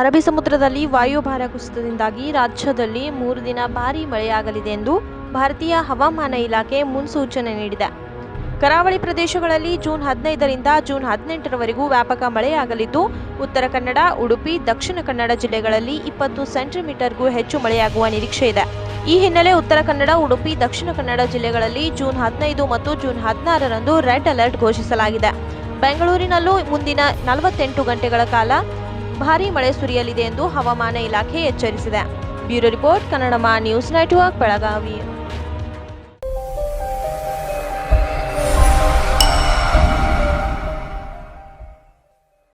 ಅರಬ್ಬಿ ಸಮುದ್ರದಲ್ಲಿ ವಾಯುಭಾರ ಕುಸಿತದಿಂದಾಗಿ ರಾಜ್ಯದಲ್ಲಿ 3 ದಿನ ಭಾರೀ ಮಳೆಯಾಗಲಿದೆ ಎಂದು ಭಾರತೀಯ ಹವಾಮಾನ ಇಲಾಖೆ ಮುನ್ಸೂಚನೆ ನೀಡಿದೆ. ಕರಾವಳಿ ಪ್ರದೇಶಗಳಲ್ಲಿ ಜೂನ್ 15ರಿಂದ ಜೂನ್ 18ರವರೆಗೂ ವ್ಯಾಪಕ ಮಳೆಯಾಗಲಿದ್ದು, ಉತ್ತರ ಕನ್ನಡ, ಉಡುಪಿ, ದಕ್ಷಿಣ ಕನ್ನಡ ಜಿಲ್ಲೆಗಳಲ್ಲಿ 20 ಸೆಂಟಿಮೀಟರ್ಗೂ ಹೆಚ್ಚು ಮಳೆಯಾಗುವ ನಿರೀಕ್ಷೆ ಇದೆ. ಈ ಹಿನ್ನೆಲೆ ಉತ್ತರ ಕನ್ನಡ, ಉಡುಪಿ, ದಕ್ಷಿಣ ಕನ್ನಡ ಜಿಲ್ಲೆಗಳಲ್ಲಿ ಜೂನ್ 15 ಮತ್ತು ಜೂನ್ 16ರಂದು ರೆಡ್ ಅಲರ್ಟ್ ಘೋಷಿಸಲಾಗಿದೆ. ಬೆಂಗಳೂರಿನಲ್ಲೂ ಮುಂದಿನ 48 ಗಂಟೆಗಳ ಕಾಲ ಭಾರೀ ಮಳೆ ಸುರಿಯಲಿದೆ ಎಂದು ಹವಾಮಾನ ಇಲಾಖೆ ಎಚ್ಚರಿಸಿದೆ. ಬ್ಯೂರೋ ರಿಪೋರ್ಟ್, ಕನ್ನಡಮ ನ್ಯೂಸ್ ನೆಟ್ವರ್ಕ್, ಬೆಳಗಾವಿ.